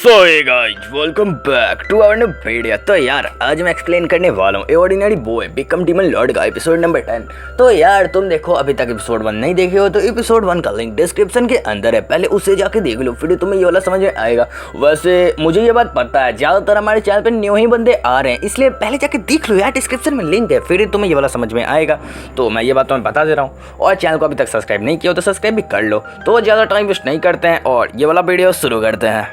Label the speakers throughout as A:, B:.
A: So hey guys welcome back to our new video. तो यार आज मैं एक्सप्लेन करने वाला हूँ a ordinary boy become demon lord का एपिसोड नंबर 10। तो यार तुम देखो अभी तक एपिसोड 1 नहीं देखे हो तो एपिसोड 1 का लिंक डिस्क्रिप्शन के अंदर है, पहले उसे जाके देख लो, फिर तुम्हें ये वाला समझ में आएगा। वैसे मुझे ये बात पता है ज्यादातर हमारे चैनल पे न्यू ही बंदे आ रहे हैं, इसलिए पहले जाके देख लो यार, डिस्क्रिप्शन में लिंक है, फिर तुम्हें ये वाला समझ में आएगा। तो मैं ये बात तुम्हें बता दे रहा हूँ, और चैनल को अभी तक सब्सक्राइब नहीं किया हो तो सब्सक्राइब भी कर लो। तो ज़्यादा टाइम वेस्ट नहीं करते हैं और ये वाला वीडियो शुरू करते हैं।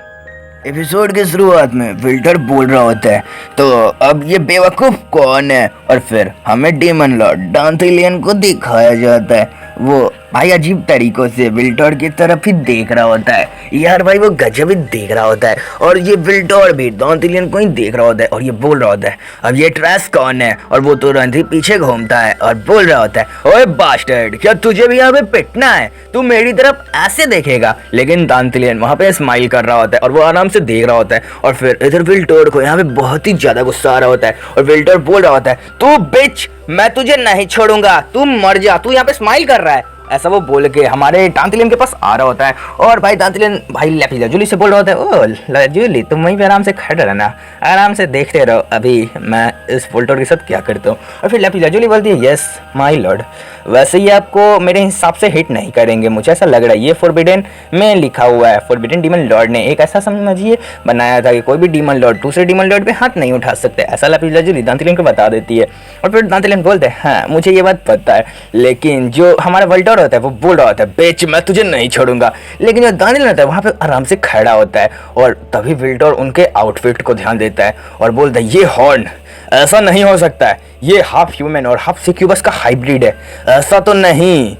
A: एपिसोड के शुरुआत में विल्टर बोल रहा होता है, तो अब ये बेवकूफ़ कौन है, और फिर हमें डीमन लॉर्ड डांथिलियन को दिखाया जाता है। वो भाई अजीब तरीकों से विल्टर की तरफ ही देख रहा होता है यार, भाई वो गजब ही देख रहा होता है, और ये विल्टर भी डांथिलियन को ही देख रहा होता है और ये बोल रहा होता है अब ये ट्रैश कौन है, और वो तुरंत ही पीछे घूमता है और बोल रहा होता है ओए बास्टर्ड, क्या तुझे भी यहाँ पे पिटना है, तू मेरी तरफ ऐसे देखेगा। लेकिन डांथिलियन वहाँ पे स्माइल कर रहा होता है और वो आराम से देख रहा होता है, और फिर इधर विल्टर को यहाँ पे बहुत ही ज्यादा गुस्सा आ रहा होता है और विल्टर बोल रहा होता है तू बिच, मैं तुझे नहीं छोड़ूंगा, तू मर जा, तू यहाँ पे स्माइल कर रहा है, ऐसा वो बोल के हमारे डांथिलियन के पास आ रहा होता है। और भाई डांथिलियन भाई लैपिलाजुली से बोल रहा होता है ओ लैपिलाजुली तुम वहीं पे आराम से खड़े रहना, आराम से देखते रहो अभी मैं इस विल्टर के साथ क्या करता हूँ। और फिर लैपिलाजुली बोलती है यस माय लॉर्ड, वैसे ही आपको मेरे हिसाब से हिट नहीं करेंगे, मुझे ऐसा लग रहा है ये फॉरबिडन में लिखा हुआ है, फॉरबिडन डीमन लॉर्ड ने एक ऐसा समझिए बनाया था कि कोई भी डीमन लॉर्ड दूसरे डीमन लॉर्ड पे हाथ नहीं उठा सकते, ऐसा लैपिलाजुली डांथिलियन को बता देती है। और फिर डांथिलियन बोलते हैं हाँ मुझे ये बात पता है, लेकिन जो हमारा विल्टर होता है वो बोल रहा होता है बेच मैं तुझे नहीं छोड़ूंगा, लेकिन जो डांथिलियन होता है वहाँ पे आराम से खड़ा होता है, और तभी विल्टर उनके आउटफिट को ध्यान देता है और बोलता है ये हॉर्न ऐसा नहीं हो सकता है, ये हाफ ह्यूमन और हाफ सिक्यूबस का हाइब्रिड है, ऐसा तो नहीं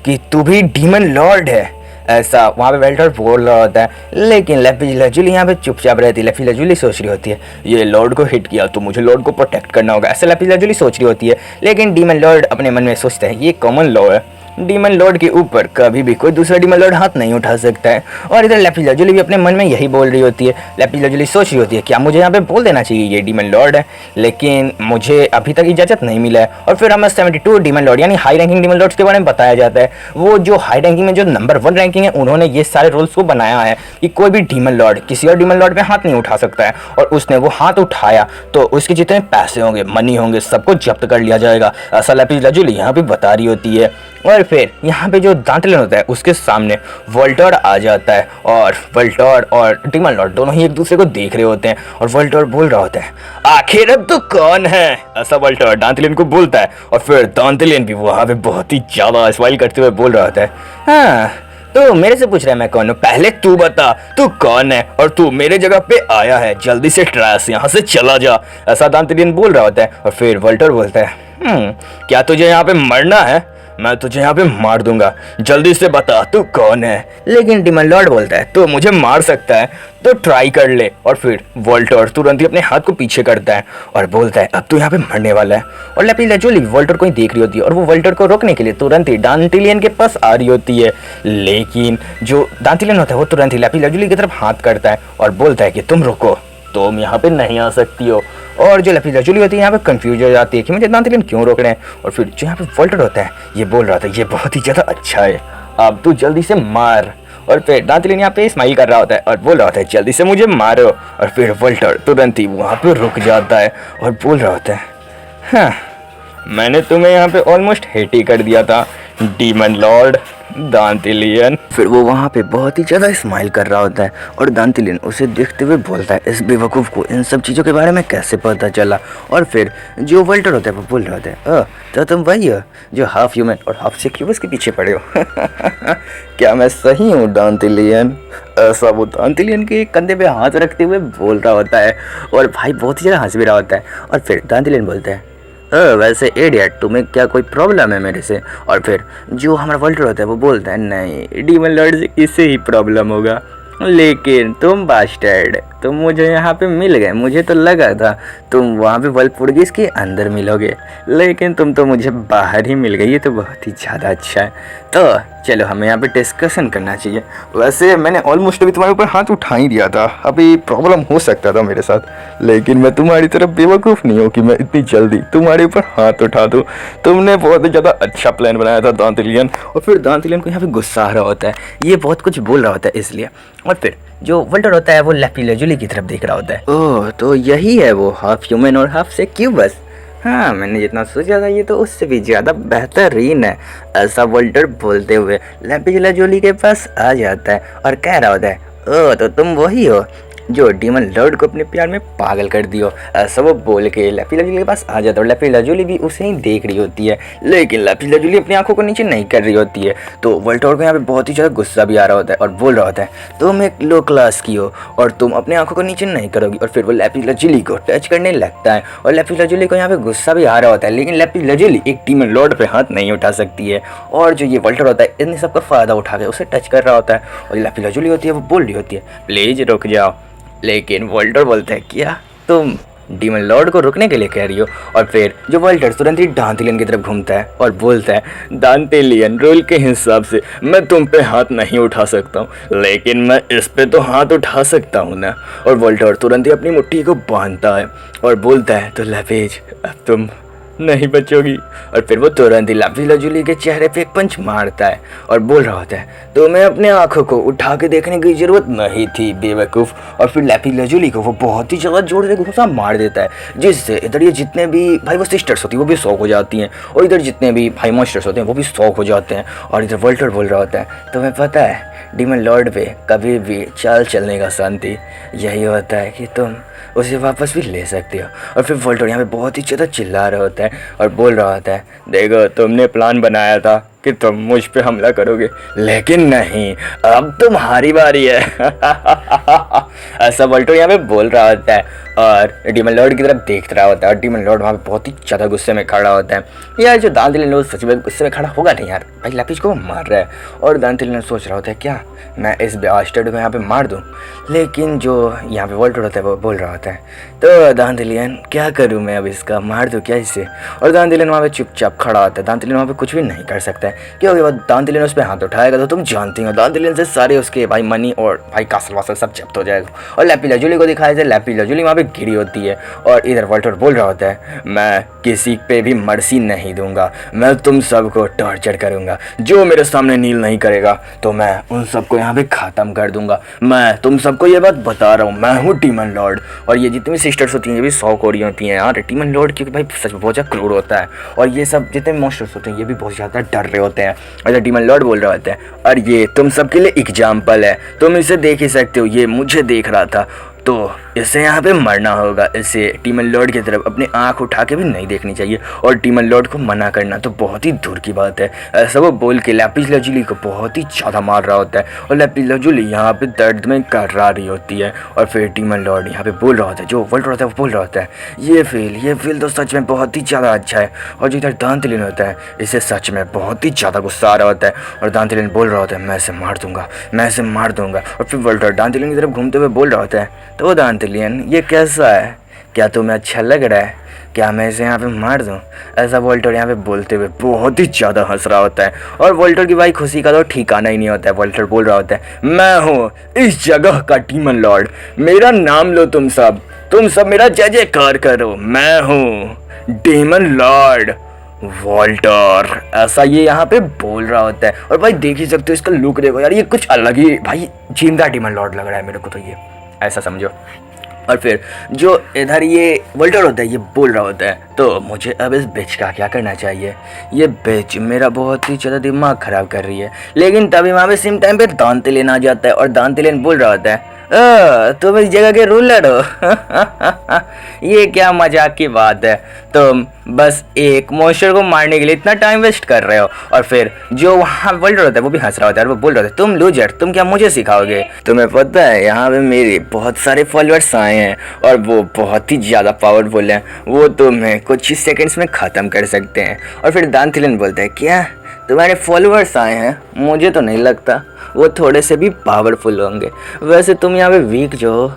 A: कि तू भी डीमन लॉर्ड है, ऐसा वहाँ पे विल्टर बोल रहा होता है। लेकिन लैपिलाजुली यहाँ पे चुपचाप रहती है, लैपिलाजुली सोच रही होती है ये लॉर्ड को हिट किया तो मुझे लॉर्ड को प्रोटेक्ट करना होगा, ऐसे लैपिलाजुली सोच रही होती है। लेकिन डीमन लॉर्ड अपने मन में सोचता है ये कॉमन लॉ है, डीमन लॉर्ड के ऊपर कभी भी कोई दूसरा डीमन लॉर्ड हाथ नहीं उठा सकता है। और इधर लैपिलाजुली भी अपने मन में यही बोल रही होती है, लैपिलाजुली सोच रही होती है क्या मुझे यहाँ पे बोल देना चाहिए ये डीमन लॉर्ड है, लेकिन मुझे अभी तक इजाज़त नहीं मिला है। और फिर हमें 72 डीमन लॉर्ड यानी हाई रैंकिंग डीमन लॉर्ड्स के बारे में बताया जाता है, वो जो हाई रैंकिंग में जो नंबर 1 रैंकिंग है उन्होंने ये सारे रूल्स को बनाया है कि कोई भी डीमन लॉर्ड किसी और डीमन लॉर्ड पे हाथ नहीं उठा सकता है, और उसने वो हाथ उठाया तो उसके जितने पैसे होंगे मनी होंगे सबको जब्त कर लिया जाएगा, ऐसा लैपिलाजुली यहाँ पे बता रही होती है। और फिर यहाँ पे जो डांथिलियन होता है उसके सामने विल्टर आ जाता है, और विल्टर और डीमन लॉर्ड दोनों ही एक दूसरे को देख रहे होते हैं, और विल्टर बोल रहा होता है आखिर अब तो कौन है, ऐसा विल्टर डांथिलियन को बोलता है। और फिर डांथिलियन भी वहाँ पे बहुत ही ज़्यादा स्माइल करते हुए बोल रहा होता है हाँ तो मेरे से पूछ रहा है मैं कौन हूँ, पहले तू बता तू कौन है, और तू मेरे जगह पे आया है, जल्दी से ट्रैश यहाँ से चला जा, ऐसा डांथिलियन बोल रहा होता है। और फिर विल्टर बोलता है क्या तुझे यहाँ पे मरना है, मैं तुझे यहाँ पे मार दूंगा, जल्दी से बता तू कौन है। लेकिन डीमन लॉर्ड बोलता है तो मुझे मार सकता है तो ट्राई कर ले। और फिर विल्टर तुरंत ही अपने हाथ को पीछे करता है और बोलता है अब तू यहाँ पे मरने वाला है। और लैपिलाजुली विल्टर को ही देख रही होती है, और वो विल्टर को रोकने के लिए तुरंत ही डांथिलियन के पास आ रही होती है, लेकिन जो डांथिलियन होता है वो तुरंत ही लैपिलाजुली की तरफ हाथ करता है और बोलता है कि तुम रुको, तुम यहाँ पे नहीं आ सकती हो। और जो लैपिलाजुली होती है यहाँ पे कंफ्यूज हो जाती है कि मुझे डांथिलियन क्यों रोक रहे हैं। और फिर जो यहाँ पे विल्टर होता है ये बोल रहा था ये बहुत ही ज़्यादा अच्छा है, अब तू जल्दी से मार। और फिर डांथिलियन यहाँ पे स्माइल कर रहा होता है और बोल रहा होता है जल्दी से मुझे मारो। और फिर विल्टर तुरंत ही वहाँ पे रुक जाता है और बोल रहा होता है हाँ मैंने तुम्हें यहाँ पे ऑलमोस्ट हिट ही कर दिया था डीमन लॉर्ड डांथिलियन। फिर वो वहाँ पे बहुत ही ज़्यादा स्माइल कर रहा होता है, और डांथिलियन उसे देखते हुए बोलता है इस बेवकूफ़ को इन सब चीज़ों के बारे में कैसे पता चला। और फिर जो विल्टर होता है वो बोल रहा होता है तो तुम वही हो जो हाफ ह्यूमन और हाफ सिक्यूबस के पीछे पड़े हो क्या मैं सही हूँ डांथिलियन, ऐसा वो डांथिलियन के कंधे पे हाथ रखते हुए बोल रहा होता है, और भाई बहुत ही ज़्यादा हंस भी रहा होता है। और फिर डांथिलियन बोलता है वैसे एडियट तुम्हें क्या कोई प्रॉब्लम है मेरे से। और फिर जो हमारा विल्टर होता है वो बोलता है नहीं डीमन लॉर्ड से इससे ही प्रॉब्लम होगा, लेकिन तुम बास्टर्ड तुम मुझे यहाँ पे मिल गए, मुझे तो लगा था तुम वहाँ पे वल्पुर्गिस के अंदर मिलोगे, लेकिन तुम तो मुझे बाहर ही मिल गए, ये तो बहुत ही ज़्यादा अच्छा है। तो चलो हमें यहाँ पे डिस्कशन करना चाहिए। वैसे मैंने ऑलमोस्ट अभी तुम्हारे ऊपर हाथ उठा ही दिया था, अभी प्रॉब्लम हो सकता था मेरे साथ, लेकिन मैं तुम्हारी तरफ बेवकूफ़ नहीं हूँ कि मैं इतनी जल्दी तुम्हारे ऊपर हाथ उठा दूँ। तुमने बहुत ही ज़्यादा अच्छा प्लान बनाया था दांतलियन, और फिर दांतलियन को यहाँ पे गुस्सा आ रहा होता है, ये बहुत कुछ बोल रहा होता है इसलिए, और फिर जो वल्टर होता है वो लैपी लजुली की तरफ देख रहा होता है। ओह तो यही है वो, हाफ ह्यूमन और हाफ से क्यूबस। हाँ मैंने जितना सोचा था ये तो उससे भी ज़्यादा बेहतरीन है, ऐसा वोल्टर बोलते हुए लैपिला जोली के पास आ जाता है और कह रहा होता है, ओह तो तुम वही हो जो डीमन लॉर्ड को अपने प्यार में पागल कर दियो। ऐसा वो बोल के लैपिला जोली के पास आ जाता है और लैपिला जोली भी उसे ही देख रही होती है, लेकिन लैपिला जोली अपनी आंखों को नीचे नहीं कर रही होती है। तो वोल्टर को यहाँ पे बहुत ही ज़्यादा गुस्सा भी आ रहा होता है और बोल रहा होता है, तुम एक लो क्लास की हो और तुम अपनी आंखों को नीचे नहीं करोगी। और फिर वो लैपिला जोली को टच करने लगता है और लैपिला जोली को यहाँ पे गुस्सा भी आ रहा होता है, लेकिन लैपिला जोली एक डीमन लॉर्ड पे हाथ नहीं उठा सकती है। और जो ये वोल्टर होता है इन सबका फ़ायदा उठा के उसे टच कर रहा होता है और लैपिला जोली होती है वो बोल रही होती है, प्लीज़ रुक जाओ, लेकिन वोल्टर बोलता है, क्या तुम डीमन लॉर्ड को रुकने के लिए कह रही हो? और फिर जो वोल्टर तुरंत ही दांतलियन की तरफ घूमता है और बोलता है, दांतलियन रूल के हिसाब से मैं तुम पे हाथ नहीं उठा सकता हूँ, लेकिन मैं इस पे तो हाथ उठा सकता हूँ ना। और वोल्टर तुरंत ही अपनी मुट्ठी को बांधता है और बोलता है, तो लैपेज अब तुम नहीं बचोगी। और फिर वो तुरंत ही लैपिला जोली के चेहरे पे एक पंच मारता है और बोल रहा होता है, तुम्हें अपने आंखों को उठा के देखने की जरूरत नहीं थी बेवकूफ़। और फिर लैपिला जोली को वो बहुत ही ज़्यादा जोर से घुसा मार देता है, जिससे इधर ये जितने भी भाई वो सिस्टर्स होती हैं वो भी शौक हो जाती हैं और इधर जितने भी भाई मॉन्स्टर्स होते हैं वो भी शौक हो जाते हैं। और इधर वोल्टर बोल रहा होता है, तुम्हें पता है डीमन लॉर्ड पे कभी भी चाल चलने का शांति यही होता है कि तुम उसे वापस भी ले सकते हो। और फिर वोल्टर यहाँ पे बहुत ही ज़्यादा चिल्ला रहा होता है और बोल रहा होता है, देखो तुमने प्लान बनाया था कि तुम मुझ पे हमला करोगे, लेकिन नहीं, अब तुम्हारी बारी है। ऐसा वोल्टर यहाँ पे बोल रहा होता है और डीमन लॉर्ड की तरफ देख रहा होता है और डीमन लॉर्ड वहाँ पे बहुत ही ज़्यादा गुस्से में खड़ा होता है। यार जो दांतलियन लोग सच में गुस्से में खड़ा होगा नहीं यार, भाई लैपिज को मार रहा है। और दांतलियन सोच रहा होता है, क्या मैं इस बास्टर्ड को यहाँ पे मार दूँ? लेकिन जो यहाँ पे वोल्टर होता है वो बोल रहा होता है, तो दांतलियन क्या करूँ मैं अब, इसका मार दूँ क्या इसे? और दांतलियन वहाँ पे चुपचाप खड़ा होता है, दांतलियन वहाँ पे कुछ भी नहीं कर सकता है, क्योंकि वो दांतलियन उस पर हाथ उठाएगा तो तुम जानती हो दांतलियन से सारे उसके भाई मनी और भाई कासल वासल सब जब्त हो जाएगा। और लैपिला जोली को दिखाया जाए, लैपिला जोली वहाँ पे गिरी होती है और इधर वोल्टर बोल रहा होता है, मैं किसी पे भी मर्सी नहीं दूंगा, मैं तुम सबको टॉर्चर करूंगा, जो मेरे सामने नील नहीं करेगा तो मैं उन सबको यहाँ पे ख़त्म कर दूंगा। मैं तुम सबको ये बात बता रहा हूँ, मैं हूँ डीमन लॉर्ड। और ये जितनी भी सिस्टर्स होती हैं ये भी शौक हो रही होती हैं यार डीमन लॉर्ड, क्योंकि भाई सच में बहुत ज़्यादा क्रूर होता है और ये सब जितने मॉन्स्टर्स होते हैं ये भी बहुत ज़्यादा डर रहे होते हैं। और डीमन लॉर्ड बोल रहा होता है, और ये तुम सबके लिए एग्जाम्पल है, तुम इसे देख ही सकते हो, ये मुझे देख रहा था तो इसे यहाँ पे मरना होगा, इसे डीमन लॉर्ड की तरफ अपनी आंख उठा के भी नहीं देखनी चाहिए और डीमन लॉर्ड को मना करना तो बहुत ही दूर की बात है। ऐसा वो बोल के लैपिस लाजुली को बहुत ही ज़्यादा मार रहा होता है और लैपिस लाजुली यहाँ पे दर्द में कर्रा रही होती है। और फिर डीमन लॉर्ड यहाँ पे बोल रहा होता है, जो वर्ल्ड होता है वो बोल रहा होता है, ये फील तो सच में बहुत ही ज़्यादा अच्छा है। और जो इधर दांतलिन होता है इसे सच में बहुत ही ज़्यादा गुस्सा आ रहा होता है और दांतलिन बोल रहा होता है, मैं इसे मार दूंगा, मैं इसे मार दूंगा। और फिर वर्ल्ड दांतलिन की तरफ घूमते हुए बोल रहा होता है, तो दांतलिन ये कैसा है, क्या तुम्हें अच्छा लग रहा है, क्या मैं इसे यहाँ पे मार दूँ? ऐसा वोल्टर यहाँ पे बोलते हुए बहुत ही ज़्यादा हंस रहा होता है और वोल्टर की भाई खुशी का तो ठिकाना ही नहीं होता है। वोल्टर बोल रहा होता है, मैं हूँ इस जगह का डीमन लॉर्ड, मेरा नाम लो तुम सब मेरा जय जयकार करो, मैं हूँ डीमन लॉर्ड वोल्टर। ऐसा ये यहाँ पे बोल रहा होता है और भाई देख ही सकते हो इसका लुक देखो यार, ये कुछ अलग ही भाई जिंदा डीमन लॉर्ड लग रहा है मेरे को, तो ये ऐसा समझो। और फिर जो इधर ये वोल्टर होता है ये बोल रहा होता है, तो मुझे अब इस बिच का क्या करना चाहिए, ये बिच मेरा बहुत ही ज़्यादा दिमाग ख़राब कर रही है। लेकिन तभी वहाँ पे सेम टाइम पे दांतलिन आ जाता है और दांतलिन बोल रहा होता है, तुम इस जगह के रूलर हो। ये क्या मजाक की बात है, तुम बस एक मॉन्स्टर को मारने के लिए इतना टाइम वेस्ट कर रहे हो। और फिर जो वहाँ वोल्टर होता है वो भी हंस रहा होता है और वो बोल रहा होता है, तुम लूजर, तुम क्या मुझे सिखाओगे? तुम्हें पता है यहाँ पे मेरे बहुत सारे फॉलोअर्स आए हैं और वो बहुत ही ज़्यादा पावरफुल हैं, वो तुम्हें कुछ ही सेकेंड्स में ख़त्म कर सकते हैं। और फिर दांतलिन बोलता है, क्या तुम्हारे फॉलोअर्स आए हैं? मुझे तो नहीं लगता वो थोड़े से भी पावरफुल होंगे, वैसे तुम यहाँ पे वीक जो हो,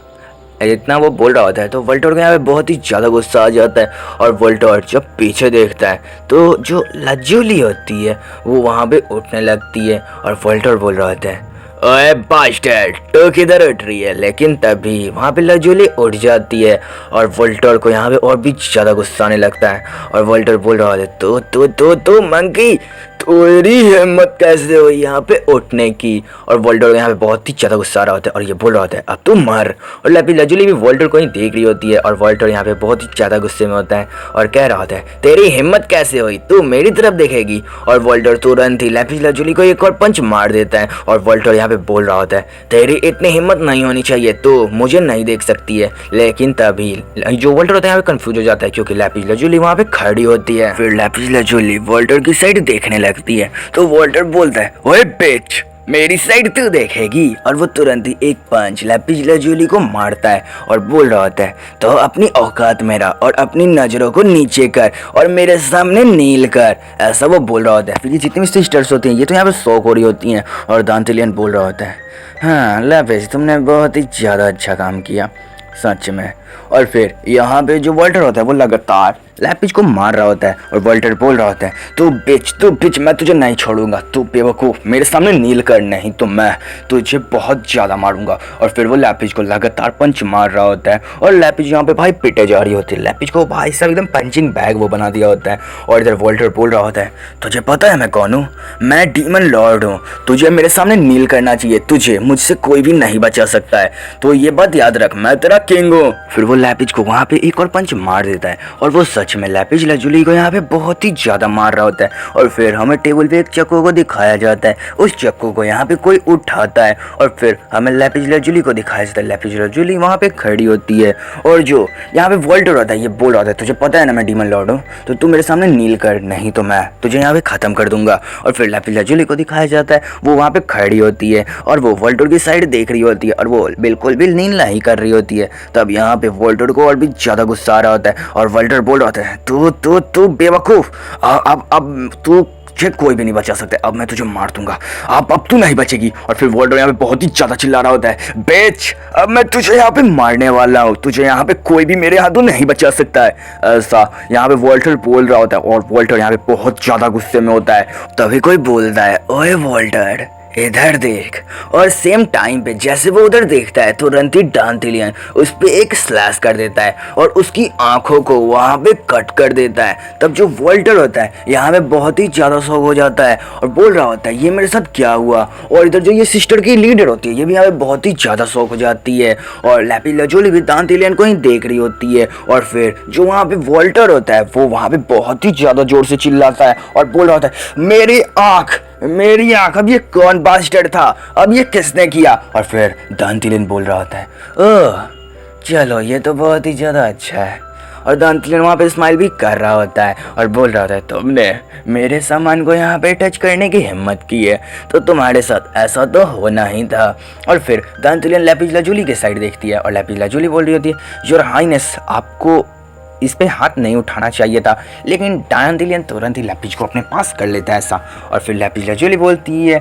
A: इतना वो बोल रहा होता है तो वोल्टर को यहाँ पे बहुत ही ज़्यादा गुस्सा आ जाता है। और वोल्टर जब पीछे देखता है तो जो लज्जूली होती है वो वहाँ पे उठने लगती है। और वोल्टर बोल रहा होता है, ओए बास्टर्ड, तो किधर उठ रही है? लेकिन तभी वहाँ पे लज्जूली उठ जाती है और वोल्टर को यहाँ पे और भी ज़्यादा गुस्सा आने लगता है। और वोल्टर बोल रहा है, तो मंकी, तेरी हिम्मत कैसे हुई यहाँ पे उठने की? और वोल्टर यहाँ पे बहुत ही ज़्यादा गुस्सा आ रहा होता है और ये बोल रहा होता है, अब तू मर। और लज्जूली भी वोल्टर को ही देख रही होती है और वोल्टर यहाँ पे बहुत ही ज़्यादा गुस्से में होता है और कह रहा होता है, तेरी हिम्मत कैसे हुई? तू मेरी तरफ देखेगी? और वोल्टर तुरंत ही लज्जूली को एक और पंच मार देता है। और वोल्टर यहाँ पे बोल रहा होता है, तेरी इतनी हिम्मत नहीं होनी चाहिए, तो मुझे नहीं देख सकती है। लेकिन तभी जो वोल्टर होता है यहाँ पे कंफ्यूज हो जाता है क्योंकि लज्जूली वहाँ पे खड़ी होती है। फिर लज्जूली वोल्टर की साइड देखने लगती है तो वोल्टर बोलता है, ओए बिच, मेरी साइड तू देखेगी? और वो तुरंत ही एक पंच लज्जूली को मारता है और बोल रहा होता है, तो अपनी औकात मेरा और अपनी नज़रों को नीचे कर और मेरे सामने नील कर। ऐसा वो बोल रहा होता है। फिर ये जितनी भी सिस्टर्स होती हैं ये तो यहाँ पे शौक हो रही होती हैं और दांतिलियन बोल रहा होता है, हाँ लैपिस, तुमने बहुत ही ज़्यादा अच्छा काम किया सच में। और फिर यहाँ पे जो वोल्टर होता है वो लगातार लैपिज को मार रहा होता है और वोल्टर बोल रहा होता है, तू बिच, मैं तुझे नहीं छोड़ूंगा, तू बेवकूफ़, मेरे सामने नील कर, नहीं तो मैं तुझे बहुत ज़्यादा मारूंगा। और फिर वो लैपिज को लगातार पंच मार रहा होता है और लैपिज यहाँ पे भाई पिटे जा रही होती है। लैपिज को भाई सब एकदम पंचिंग बैग वो बना दिया होता है। और इधर वोल्टर बोल रहा होता है, तुझे पता है मैं कौन हूँ? मैं डीमन लॉर्ड हूँ, तुझे मेरे सामने नील करना चाहिए, तुझे मुझसे कोई भी नहीं बचा सकता है, तो ये बात याद रख, मैं तेरा किंग हूँ। फिर वो लैपिज को वहाँ पे एक और पंच मार देता है और वो सच में लज्जूली को यहाँ पे बहुत ही ज़्यादा मार रहा होता है। और फिर हमें टेबल पे एक चक्कू को दिखाया जाता है, उस चक्कू को यहाँ पे कोई उठाता है और फिर हमें लज्जूली को दिखाया जाता है। लज्जूली वहाँ पे खड़ी होती है और जो यहाँ पे वोल्टर होता है ये बोल रहा होता है, तुझे पता है ना मैं डीमन लॉर्ड हूँ, तो तू मेरे सामने नील कर, नहीं तो मैं तुझे यहाँ पे ख़त्म कर दूंगा। और फिर लज्जूली को दिखाया जाता है, वो वहाँ पे खड़ी होती है और वो वोल्टर की साइड देख रही होती है और वो बिल्कुल भी नील नहीं कर रही होती है। तब यहाँ पे वोल्टर को और भी ज़्यादा गुस्सा आ रहा होता है और वोल्टर बोल रहा होता है, तू बेवकूफ़, अब तुझे कोई भी नहीं बचा सकता, अब मैं तुझे मार दूंगा, अब तू नहीं बचेगी। और फिर वोल्टर यहाँ पे बहुत ही ज़्यादा चिल्ला रहा होता है, बेच, अब मैं तुझे यहाँ पे मारने वाला हूँ, तुझे यहाँ पे कोई भी मेरे हाथों नहीं बचा सकता है। ऐसा यहाँ पे वोल्टर बोल रहा होता है और वोल्टर यहाँ पे बहुत ज़्यादा गुस्से में होता है। तभी कोई बोलता है, ओए वोल्टर, इधर देख। और सेम टाइम पे जैसे वो उधर देखता है तुरंत ही दांतिलियन उस पे एक स्लैश कर देता है और उसकी आंखों को वहाँ पे कट कर देता है। तब जो वोल्टर होता है यहाँ पे बहुत ही ज़्यादा शॉक हो जाता है और बोल रहा होता है, ये मेरे साथ क्या हुआ? और इधर जो ये सिस्टर की लीडर होती है ये भी यहाँ पे बहुत ही ज़्यादा शॉक हो जाती है और लज्जूली भी दांतिलियन को ही देख रही होती है। और फिर जो वहाँ पे वोल्टर होता है वो वहाँ पे बहुत ही ज़्यादा जोर से चिल्लाता है और बोल रहा होता है, मेरी आंख, अब ये कौन बास्टर्ड था? अब ये किसने किया? और फिर दांतिलियन बोल रहा होता है, ओह चलो ये तो बहुत ही ज़्यादा अच्छा है। और दांतिलियन वहाँ पे स्माइल भी कर रहा होता है और बोल रहा होता है, तुमने मेरे सामान को यहाँ पे टच करने की हिम्मत की है तो तुम्हारे साथ ऐसा तो होना ही था। और फिर दांतिलियन लज्जूली के साइड देखती है और लज्जूली बोल रही होती है, योर हाइनेस, आपको इस पे हाथ नहीं उठाना चाहिए था। लेकिन दांतिलियन तुरंत ही लैपिज को अपने पास कर लेता है ऐसा। और फिर लज्जूली बोलती है,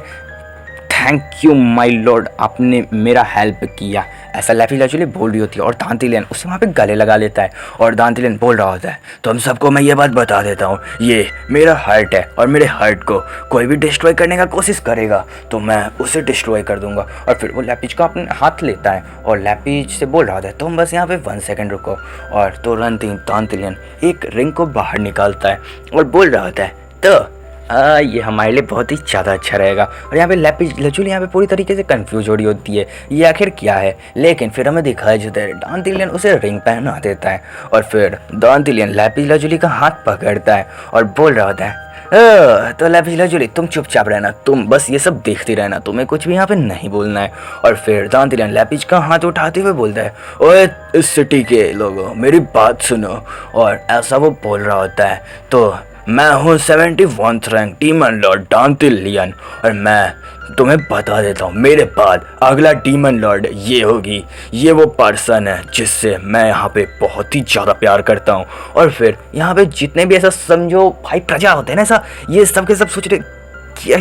A: थैंक यू माय लॉर्ड, आपने मेरा हेल्प किया, ऐसा लज्जूली बोल रही होती है। और दांतिलियन उसे वहाँ पे गले लगा लेता है और दांतिलियन बोल रहा होता है, तो हम सबको मैं ये बात बता देता हूँ, ये मेरा हर्ट है और मेरे हर्ट को कोई भी डिस्ट्रॉय करने का कोशिश करेगा तो मैं उसे डिस्ट्रॉय कर दूंगा। और फिर वो लैपिज को अपने हाथ लेता है और लैपिज से बोल रहा होता है, तुम बस यहाँ पे 1 सेकेंड रुको। और तुरंत ही दांतिलियन एक रिंग को बाहर निकालता है और बोल रहा होता है, तो ये हमारे लिए बहुत ही ज़्यादा अच्छा रहेगा। और यहाँ पे लज्जूली यहाँ पे पूरी तरीके से कंफ्यूज हो रही होती है, ये आखिर क्या है। लेकिन फिर हमें दिखाया जाता है दांतिलियन उसे रिंग पहना देता है और फिर दांतिलियन लज्जूली का हाथ पकड़ता है और बोल रहा होता है, तो लज्जूली तुम चुपचाप रहना, तुम बस ये सब देखते रहना, तुम्हें कुछ भी यहाँ पे नहीं बोलना है। और फिर दांतिलियन लैपिज का हाथ उठाते हुए बोलता है, ओए इस सिटी के लोगों मेरी बात सुनो। और ऐसा वो बोल रहा होता है, तो मैं हूँ 71th रैंक डीमन लॉर्ड दांतिलियन और मैं तुम्हें बता देता हूँ मेरे बाद अगला डीमन लॉर्ड ये होगी, ये वो पर्सन है जिससे मैं यहाँ पे बहुत ही ज़्यादा प्यार करता हूँ। और फिर यहाँ पे जितने भी ऐसा समझो भाई प्रजा होते हैं ना, ऐसा ये सब के सब सोच रहे,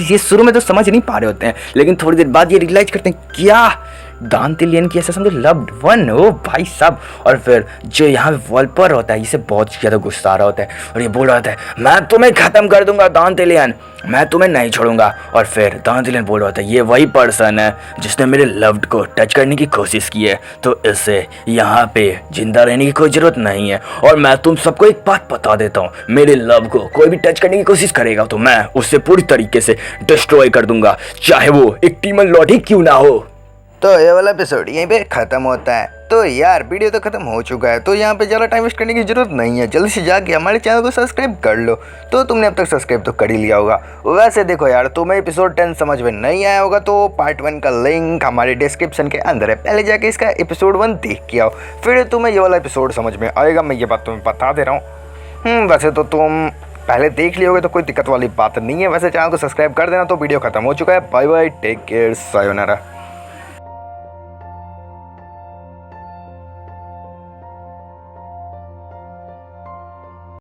A: ये शुरू में तो समझ नहीं पा रहे होते हैं लेकिन थोड़ी देर बाद ये रियलाइज करते हैं, क्या दांतिलियन की ऐसा समझो लव्ड वन, ओ भाई साहब। और फिर जो यहाँ पे वॉलपर होता है इसे बहुत ज़्यादा गुस्सा आ रहा होता है और ये बोल रहा होता है मैं तुम्हें ख़त्म कर दूंगा दांतिलियन, मैं तुम्हें नहीं छोड़ूंगा। और फिर दांतिलियन बोल रहा होता है ये वही पर्सन है जिसने मेरे लव्ड को टच करने की कोशिश की है, तो इससे यहाँ पे जिंदा रहने की कोई ज़रूरत नहीं है। और मैं तुम सबको एक बात बता देता हूँ, मेरे लव को कोई भी टच करने की कोशिश करेगा तो मैं उससे पूरी तरीके से डिस्ट्रॉय कर दूंगा, चाहे वो एक टीमन लॉर्ड ही क्यों ना हो। तो ये वाला एपिसोड यहीं पे ख़त्म होता है। तो यार वीडियो तो ख़त्म हो चुका है, तो यहाँ पे ज़्यादा टाइम वेस्ट करने की ज़रूरत नहीं है, जल्दी से जाके हमारे चैनल को सब्सक्राइब कर लो। तो तुमने अब तक सब्सक्राइब तो कर ही लिया होगा। वैसे देखो यार, तुम्हें एपिसोड 10 समझ में नहीं आया होगा तो पार्ट 1 का लिंक हमारे डिस्क्रिप्शन के अंदर है, पहले जाके इसका एपिसोड 1 देख के आओ, फिर तुम्हें ये वाला एपिसोड समझ में आएगा। मैं ये बात तुम्हें बता दे रहा हूँ। वैसे तो तुम पहले देख लियोगे तो कोई दिक्कत वाली बात नहीं है। वैसे चैनल को सब्सक्राइब कर देना। तो वीडियो ख़त्म हो चुका है। Bye bye, take care, sayonara.